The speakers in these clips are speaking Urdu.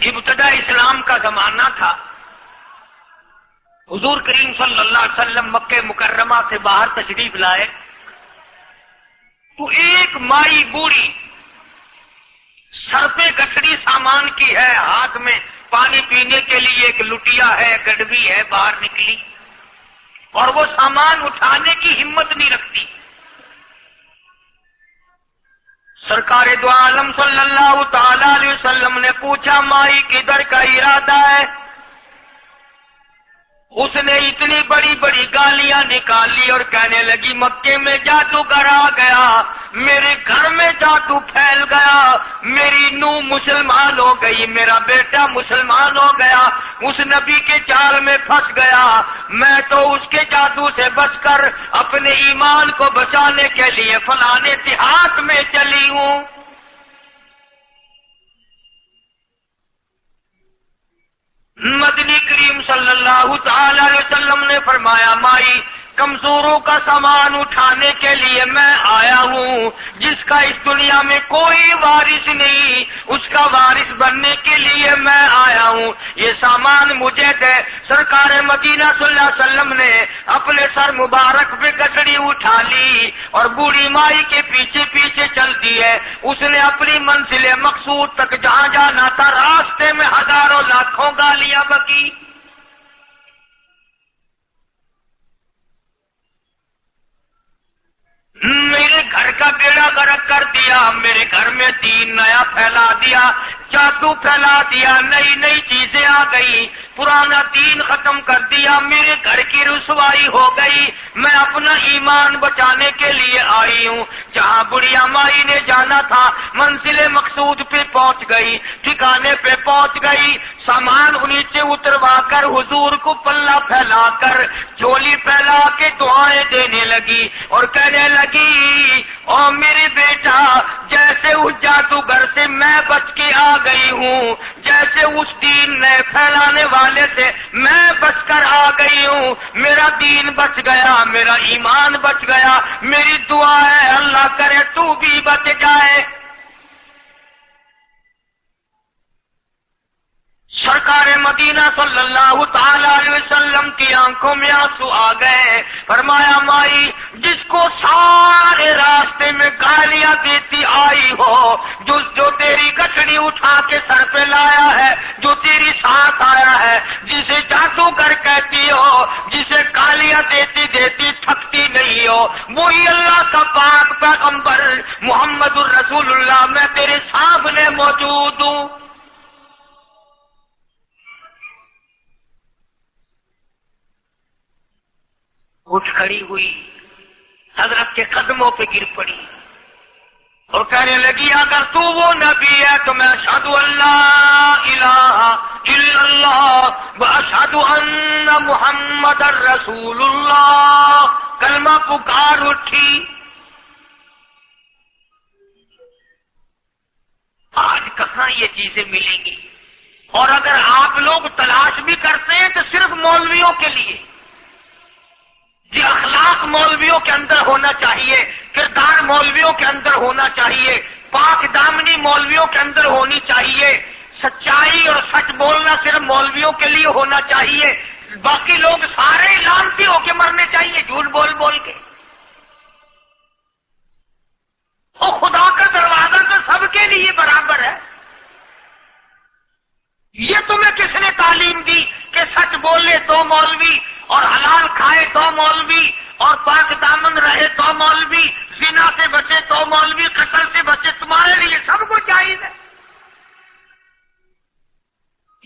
ابتدا اسلام کا زمانہ تھا. حضور کریم صلی اللہ علیہ وسلم مکہ مکرمہ سے باہر تشریف لائے تو ایک مائی بوڑھی سر پہ گٹھڑی سامان کی ہے، ہاتھ میں پانی پینے کے لیے ایک لٹیا ہے، گڈوی ہے، باہر نکلی اور وہ سامان اٹھانے کی ہمت نہیں رکھتی. سرکار دو عالم صلی اللہ تعالی علیہ وسلم نے پوچھا مائی کدھر کا ارادہ ہے؟ اس نے اتنی بڑی بڑی گالیاں نکالی اور کہنے لگی مکے میں جادوگر آ گیا، میرے گھر میں جادو پھیل گیا، میری نوح مسلمان ہو گئی، میرا بیٹا مسلمان ہو گیا، اس نبی کے جال میں پھنس گیا، میں تو اس کے جادو سے بچ کر اپنے ایمان کو بچانے کے لیے فلانے دیہات میں چلی ہوں. مدنی کریم صلی اللہ تعالی علیہ وسلم نے فرمایا مائی کمزوروں کا سامان اٹھانے کے لیے میں آیا ہوں، جس کا اس دنیا میں کوئی وارث نہیں، اس کا وارث بننے کے لیے میں آیا ہوں، یہ سامان مجھے دے. سرکار مدینہ صلی اللہ علیہ وسلم نے اپنے سر مبارک پہ گٹڑی اٹھا لی اور بوڑھی مائی کے پیچھے پیچھے چل دی ہے. اس نے اپنی منزل مقصود تک جہاں جانا تھا راستے میں ہزاروں لاکھوں گالیاں بکی. میرے گھر کا بیڑا غرق کر دیا، میرے گھر میں دین نیا پھیلا دیا، جادو پھیلا دیا، نئی نئی چیزیں آ گئی، پرانا دین ختم کر دیا، میرے گھر کی رسوائی ہو گئی، میں اپنا ایمان بچانے کے لیے آئی ہوں. جہاں بڑھیا مائی نے جانا تھا منزل مقصود پہ پہنچ گئی، ٹھکانے پہ پہنچ گئی، سامان نیچے اتروا کر حضور کو پلہ پھیلا کر جھولی پھیلا کے دعائیں دینے لگی اور کہنے لگی او میرے بیٹا جیسے اس جادوگر سے میں بچ کے آ گئی ہوں، جیسے اس دین نئے پھیلانے والے سے میں بچ کر آ گئی ہوں، میرا دین بچ گیا، میرا ایمان بچ گیا، میری دعا ہے اللہ کرے تو بھی بچ جائے. سرکار مدینہ صلی اللہ تعالی علیہ وسلم کی آنکھوں میں آنسو آ گئے. فرمایا مائی جس کو سارے راستے میں گالیاں دیتی آئی ہو، جو تیری گٹھڑی اٹھا کے سر پہ لایا ہے، جو تیری ساتھ آیا ہے، جسے جادوگر کہتی ہو، جسے گالیاں دیتی دیتی تھکتی نہیں ہو، وہی اللہ کا پاک پیغمبر محمد الرسول اللہ، میں تیرے سامنے موجود ہوں. اٹھ کھڑی ہوئی، حضرت کے قدموں پہ گر پڑی اور کہنے لگی اگر تو وہ نبی ہے تو میں اشہد ان لا الہ الا اللہ واشہد ان محمد رسول اللہ. کلمہ پکار اٹھی. آج کہاں یہ چیزیں ملیں گی؟ اور اگر آپ لوگ تلاش بھی کرتے ہیں تو صرف مولویوں کے لیے. یہ اخلاق مولویوں کے اندر ہونا چاہیے، کردار مولویوں کے اندر ہونا چاہیے، پاک دامنی مولویوں کے اندر ہونی چاہیے، سچائی اور سچ بولنا صرف مولویوں کے لیے ہونا چاہیے، باقی لوگ سارے لانتی ہو کے مرنے چاہیے جھوٹ بول بول کے. اور خدا کا دروازہ تو سب کے لیے برابر ہے. یہ تمہیں کس نے تعلیم دی کہ سچ بولے تو مولوی اور حلال کھائے تو مولوی اور پاک دامن رہے تو مولوی، زنا سے بچے تو مولوی، قتل سے بچے؟ تمہارے لیے سب کو جائز ہے.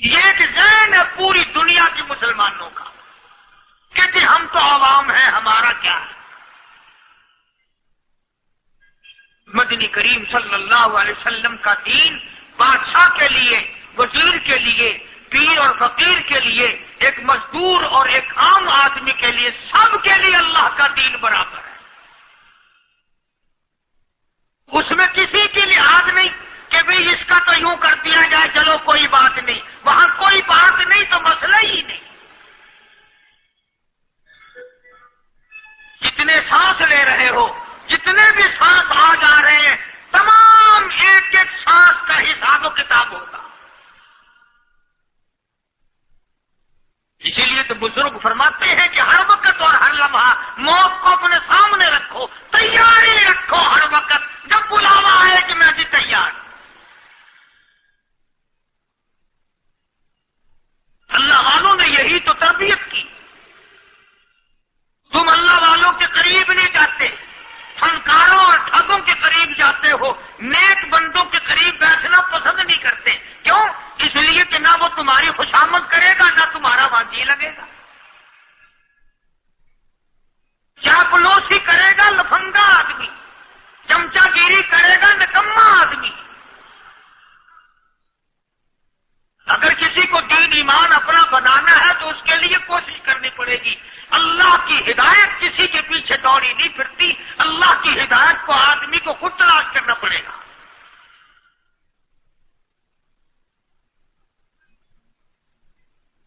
یہ ایک ذہن ہے پوری دنیا کے مسلمانوں کا کہ جی ہم تو عوام ہیں، ہمارا کیا ہے. مدنی کریم صلی اللہ علیہ وسلم کا دین بادشاہ کے لیے، وزیر کے لیے، پیر اور فقیر کے لیے، ایک مزدور اور ایک عام آدمی کے لیے، سب کے لیے اللہ کا دین برابر ہے. اس میں کسی کی لحاظ نہیں کہ بھئی اس کا تو یوں کر دیا جائے چلو کوئی بات نہیں، وہاں کوئی بات نہیں تو مسئلہ ہی نہیں. جتنے سانس لے رہے ہو، جتنے بھی سانس آ جا رہے ہیں، تمام ایک ایک سانس کا حساب و کتاب ہوگا. کے بزرگ فرماتے ہیں کہ ہر وقت اور ہر لمحہ موت کو اپنے سامنے رکھو، تیاری رکھو ہر وقت، جب بلاوا آئے کہ میں بھی تیار۔ اللہ والوں نے یہی تو تربیت کی۔ تم اللہ والوں کے قریب نہیں جاتے، فنکاروں اور ٹھگوں کے قریب جاتے ہو، نیک بندوں کے قریب بیٹھنا پسند نہیں کرتے۔ کیوں؟ اس لیے کہ نہ وہ تمہاری خوشامد کرے گا نہ تمہارا وہاں جی لگے گا، چاپلوسی کرے گا لفنگا آدمی، چمچا گیری کرے گا نکما آدمی۔ اگر کسی کو دین ایمان اپنا بنانا ہے تو اس کے لیے کوشش کرنی پڑے گی۔ اللہ کی ہدایت کسی کے پیچھے دوڑی نہیں پھرتی، اللہ کی ہدایت کو آدمی کو خود تلاش کرنا پڑے گا۔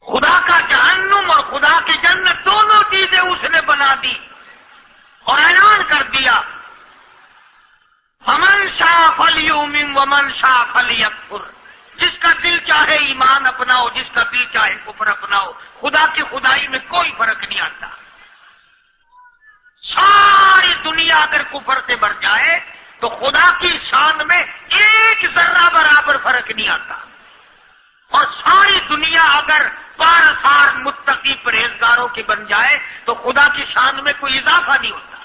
خدا کا جہنم اور خدا کی جنت دونوں چیزیں اس نے بنا دی اور اعلان کر دیا، فمن شاء فلیؤمن ومن شاء فلیکفر، جس کا دل چاہے ایمان اپناؤ، جس کا دل چاہے کفر اپناؤ، خدا کی خدائی میں کوئی فرق نہیں آتا۔ ساری دنیا اگر کفر سے بھر جائے تو خدا کی شان میں ایک ذرہ برابر فرق نہیں آتا، اور ساری دنیا اگر پارسار متقی پرہیزگاروں کی بن جائے تو خدا کی شان میں کوئی اضافہ نہیں ہوتا۔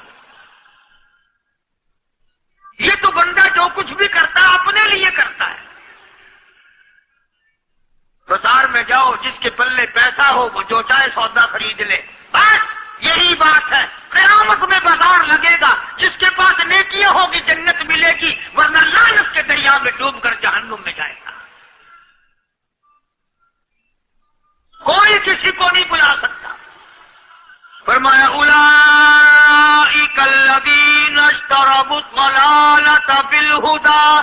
یہ تو بندہ جو کچھ بھی کرتا ہے اپنے لیے کرتا ہے۔ بازار میں جاؤ، جس کے پلے پیسہ ہو وہ جو چاہے سودا خرید لے، بس یہی بات ہے۔ قیامت میں بازار لگے گا، جس کے پاس نیکیاں ہوگی جنت ملے گی، ورنہ لعنت کے دریا میں ڈوب کر جہنم میں جائے گا۔ کوئی کسی کو نہیں بلا سکتا۔ فرمایا اولئک الذین اشتروا الضلالۃ بالہدی،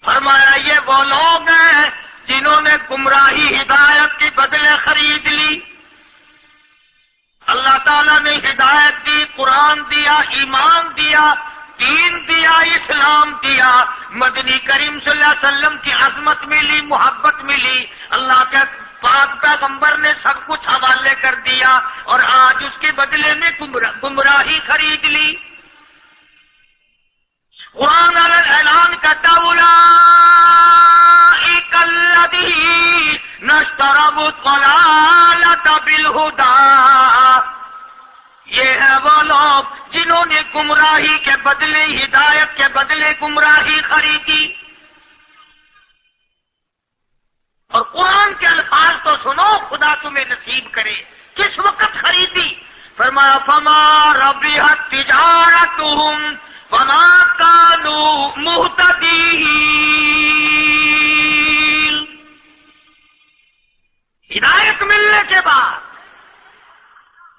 فرمایا یہ وہ لوگ ہیں جنہوں نے گمراہی ہدایت کے بدلے خرید لی۔ اللہ تعالیٰ نے ہدایت دی، قرآن دیا، ایمان دیا، دین دیا، اسلام دیا، مدنی کریم صلی اللہ علیہ وسلم کی عظمت ملی، محبت ملی، اللہ کے پاک پیغمبر نے سب کچھ حوالے کر دیا، اور آج اس کے بدلے میں گمراہی خرید لی۔ قرآن اعلان کرتا اولئک الذین اشتروا الضلالۃ بالہدی، یہ ہے وہ لوگ جنہوں نے گمراہی کے بدلے ہدایت کے بدلے گمراہی خریدی۔ اور قرآن کے الفاظ تو سنو، خدا تمہیں نصیب کرے۔ کس وقت خریدی؟ فرمایا فما ربحت تجارتہم وما كانوا مهتدين، ہدایت ملنے کے بعد،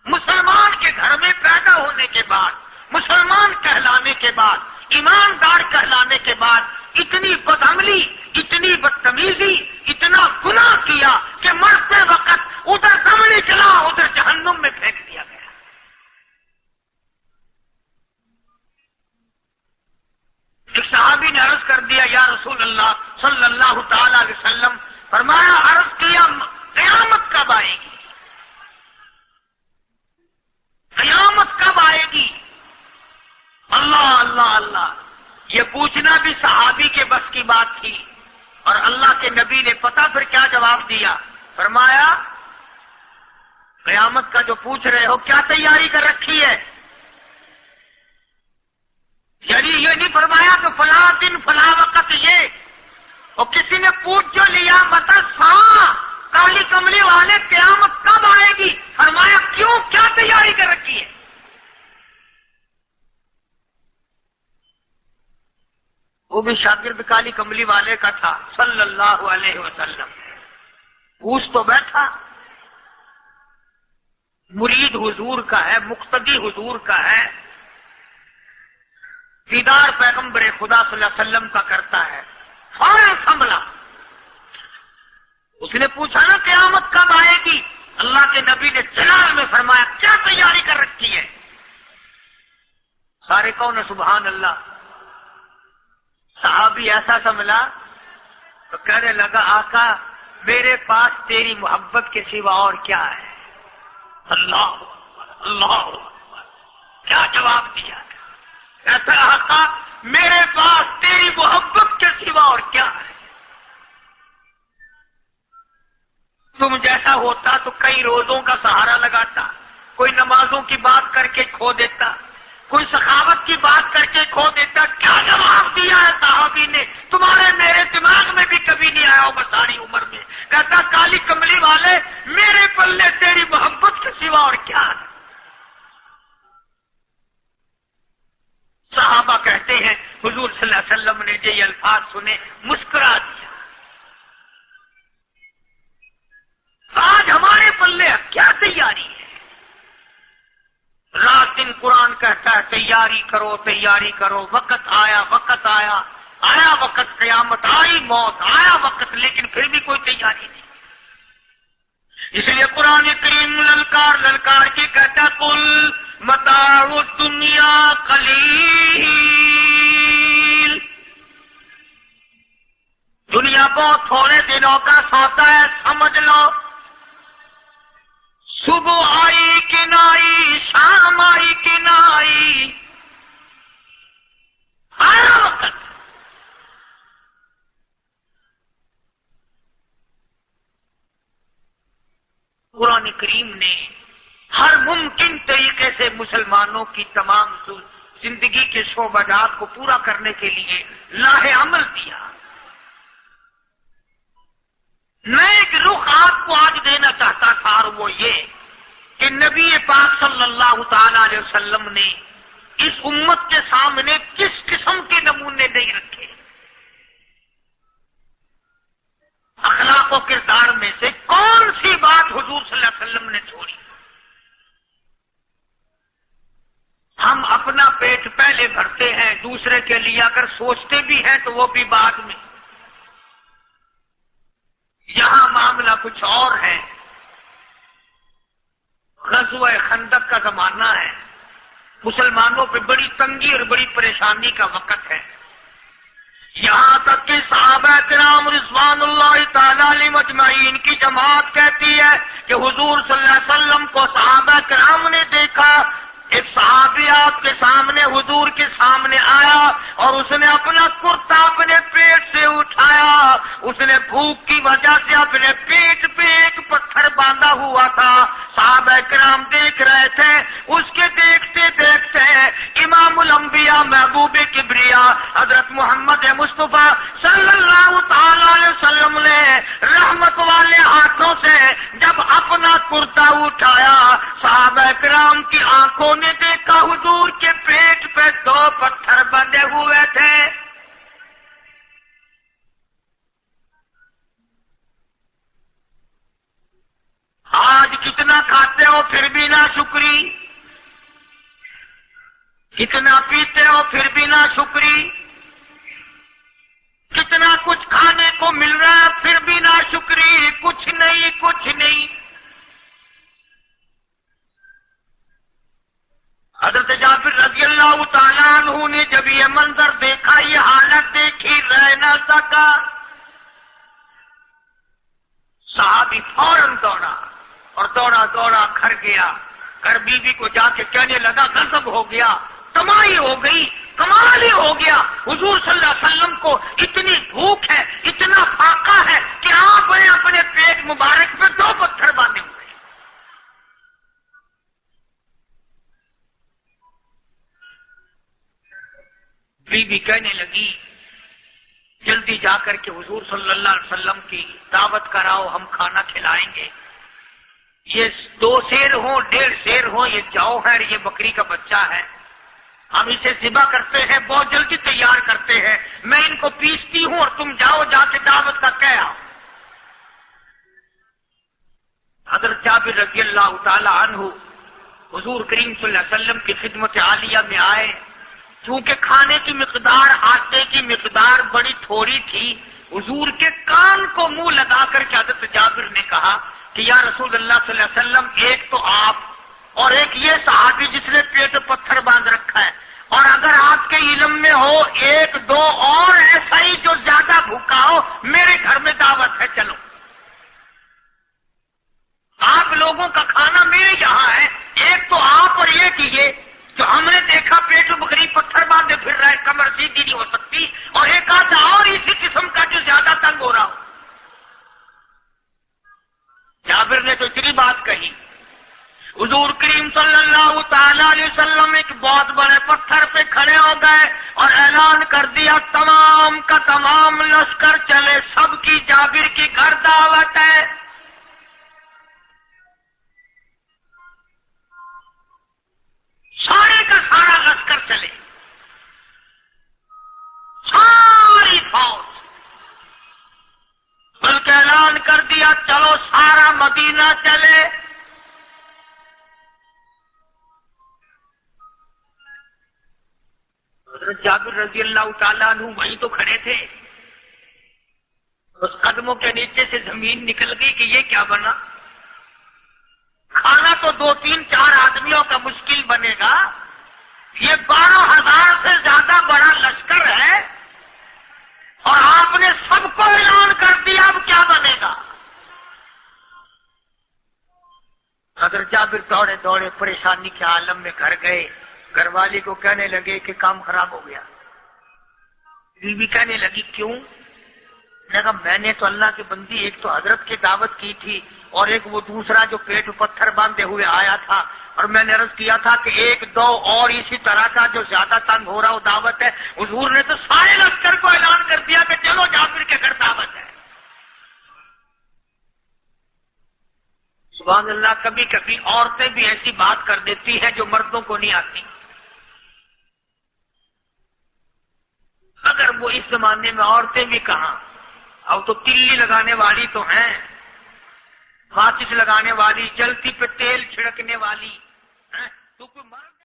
مسلمان کے گھر میں پیدا ہونے کے بعد، مسلمان کہلانے کے بعد، ایماندار کہلانے کے بعد، اتنی بدعملی، اتنی بدتمیزی، اتنا گناہ کیا کہ مرتے وقت ادھر دمڑی چلا ادھر جہنم میں پھینک دیا گیا۔ ایک صحابی نے عرض کر دیا، یا رسول اللہ صلی اللہ تعالی علیہ وسلم، فرمایا عرض کیا قیامت کب آئے گی؟ قیامت کب آئے گی؟ اللہ اللہ اللہ، یہ پوچھنا بھی صحابی کے بس کی بات تھی، اور اللہ کے نبی نے پتہ پھر کیا جواب دیا؟ فرمایا قیامت کا جو پوچھ رہے ہو کیا تیاری کر رکھی ہے؟ یعنی یہ نہیں فرمایا کہ فلاں دن فلاں وقت یہ، اور کسی نے پوچھ جو لیا متساں کالی کملی والے قیامت کب آئے گی؟ فرمایا کیوں، کیا تیاری کر رکھی ہے؟ وہ بھی شاگرد کالی کملی والے کا تھا صلی اللہ علیہ وسلم، پوچھ تو بیٹھا، مرید حضور کا ہے، مقتدی حضور کا ہے، دیدار پیغمبر خدا صلی اللہ علیہ وسلم کا کرتا ہے، فوراً سنبھلا۔ اس نے پوچھا نا قیامت کب آئے گی؟ اللہ کے نبی نے جلال میں فرمایا کیا تیاری کر رکھی ہے؟ سارے کون سبحان اللہ۔ صحابی ایسا سنبھلا تو کہنے لگا آقا میرے پاس تیری محبت کے سوا اور کیا ہے؟ اللہ اللہ، کیا جواب دیا؟ ایسا آقا میرے پاس تیری محبت کے سوا اور کیا ہے؟ تم جیسا ہوتا تو کئی روزوں کا سہارا لگاتا، کوئی نمازوں کی بات کر کے کھو دیتا، کوئی سخاوت کی بات کر کے کھو دیتا۔ کیا جواب دیا ہے صحابی نے؟ تمہارے میرے دماغ میں بھی کبھی نہیں آیا ہوگا ساری عمر میں۔ کہتا کالی کملی والے میرے پلے تیری محبت کے سوا اور کیا ہے؟ صحابہ کہتے ہیں حضور صلی اللہ علیہ وسلم نے یہ الفاظ سنے مسکرا دیا۔ آج ہمارے پلے کیا تیاری ہے؟ رات دن قرآن کہتا ہے تیاری کرو تیاری کرو، وقت آیا آیا وقت، قیامت آئی، موت آیا وقت، لیکن پھر بھی کوئی تیاری نہیں۔ اس لیے قرآن کریم للکار کے کہتا قل متاع الدنیا قلیل، دنیا بہت تھوڑے دنوں کا سودا ہے، سمجھ لو۔ صبح آئی کہ نہ آئی، شام آئی کہ نہ آئی، آیا وقت۔ قرآن کریم نے ہر ممکن طریقے سے مسلمانوں کی تمام زندگی کے شعبات کو پورا کرنے کے لیے لاہ عمل دیا۔ میں ایک رخ آپ کو آج دینا چاہتا تھا، اور وہ یہ کہ نبی پاک صلی اللہ تعالی علیہ وسلم نے اس امت کے سامنے کس قسم کے نمونے نہیں رکھے۔ اخلاق و کردار میں سے کون سی بات حضور صلی اللہ علیہ وسلم نے چھوڑی؟ ہم اپنا پیٹ پہلے بھرتے ہیں، دوسرے کے لیے اگر سوچتے بھی ہیں تو وہ بھی بعد میں۔ یہاں معاملہ کچھ اور ہے۔ غزوہ خندق کا زمانہ ہے، مسلمانوں پہ بڑی تنگی اور بڑی پریشانی کا وقت ہے۔ یہاں تک کہ صحابہ کرام رضوان اللہ تعالی علیہم اجمعین کی جماعت کہتی ہے کہ حضور صلی اللہ علیہ وسلم کو صحابہ کرام نے دیکھا، ایک صحابی آپ کے سامنے حضور کے سامنے آیا اور اس نے اپنا کرتا اپنے پیٹ سے اٹھایا، اس نے بھوک کی وجہ سے اپنے پیٹ پہ ایک پتھر باندھا ہوا تھا، صحابہ کرام دیکھ رہے تھے۔ اس کے دیکھتے دیکھتے امام الانبیاء محبوب کبریا حضرت محمد مصطفیٰ صلی اللہ تعالی علیہ وسلم نے رحمت والے ہاتھوں سے جب اپنا کرتا اٹھایا، صحابہ کرام کی آنکھوں نے دیکھا حضور کے پیٹ پہ 2 پتھر بندھے ہوئے تھے۔ آج کتنا کھاتے ہو پھر بھی نہ شکری، کتنا پیتے ہو پھر بھی نہ شکری، کتنا کچھ کھانے کو مل رہا ہے پھر بھی نہ شکری، کچھ نہیں کچھ نہیں۔ حضرت جابر رضی اللہ تعالیٰ عنہ نے جب یہ منظر دیکھا، یہ حالت دیکھی، رہ نہ سکا۔ صحابی فوراً دوڑا اور دوڑا دوڑا گھر گیا، گھر بیوی کو جا کے کہنے لگا غضب ہو گیا، کمائی ہو گئی، کمال ہی ہو گیا، حضور صلی اللہ علیہ وسلم کو اتنی بھوک ہے، اتنا فاقہ ہے کہ آپ نے اپنے پیٹ مبارک پہ 2 پتھر باندھے ہوئے۔ بیوی کہنے لگی جلدی جا کر کے حضور صلی اللہ علیہ وسلم کی دعوت کراؤ، ہم کھانا کھلائیں گے۔ یہ 2 شیر ہوں 1.5 شیر ہوں، یہ جاؤ ہے، یہ بکری کا بچہ ہے، ہم اسے ذبح کرتے ہیں، بہت جلدی تیار کرتے ہیں، میں ان کو پیستی ہوں اور تم جاؤ جا کے دعوت کا کہہ آؤ۔ حضرت جابر رضی اللہ تعالی عنہ حضور کریم صلی اللہ علیہ وسلم کی خدمت عالیہ میں آئے، چونکہ کھانے کی مقدار، آٹے کی مقدار بڑی تھوڑی تھی، حضور کے کان کو منہ لگا کر کے حضرت جابر نے کہا کہ یا رسول اللہ صلی اللہ علیہ وسلم، ایک تو آپ اور ایک یہ صحابی جس نے پیٹ پتھر باندھ رکھا ہے، اور اگر آپ کے علم میں ہو 1 2 اور ایسا ہی جو زیادہ بھوکا ہو، میرے گھر میں دعوت ہے، چلو۔ لوگوں کا کھانا میرے یہاں ہے، ایک تو آپ اور ایک یہ جو ہم نے دیکھا پیٹ بکری پتھر باندھے پھر رہا ہے، کمر سیدھی نہیں ہو سکتی، اور ایک آدھا اور اسی قسم کا جو زیادہ تنگ ہو رہا ہو۔ جابر نے تو اتنی بات کہی، حضور کریم صلی اللہ تعالی علیہ وسلم ایک بہت بڑے پتھر پہ کھڑے ہو گئے اور اعلان کر دیا تمام کا تمام لشکر چلے، سب کی جابر کی گھر دعوت ہے۔ سارے کا سارا لشکر چلے، ساری فوج، بلکہ اعلان کر دیا چلو سارا مدینہ چلے۔ حضرت جابر رضی اللہ تعالیٰ عنہ وہیں تو کھڑے تھے، اس قدموں کے نیچے سے زمین نکل گئی کہ یہ کیا بنا؟ کھانا تو 2-3-4 آدمیوں کا مشکل بنے گا، یہ 12,000 سے زیادہ بڑا لشکر ہے، اور آپ نے سب کو اعلان کر دیا، اب کیا بنے گا؟ حضرت جابر دوڑے دوڑے پریشانی کے عالم میں گھر گئے، گھر والی کو کہنے لگے کہ کام خراب ہو گیا۔ بیوی کہنے لگی کیوں؟ میں کہا میں نے تو اللہ کی بندی ایک تو حضرت کی دعوت کی تھی، اور ایک وہ دوسرا جو پیٹ پتھر باندھے ہوئے آیا تھا، اور میں نے عرض کیا تھا کہ 1-2 اور اسی طرح کا جو زیادہ تنگ ہو رہا ہو دعوت ہے۔ حضور نے تو سارے لشکر کو اعلان کر دیا کہ چلو جابر کے گھر دعوت ہے۔ سبحان اللہ، کبھی کبھی عورتیں بھی ایسی بات کر دیتی ہیں جو مردوں کو نہیں آتی، اگر وہ اس زمانے میں عورتیں بھی کہاں، اب تو تلی لگانے والی تو ہیں، ماچس لگانے والی، جلتی پہ تیل چھڑکنے والی، تو کوئی مرد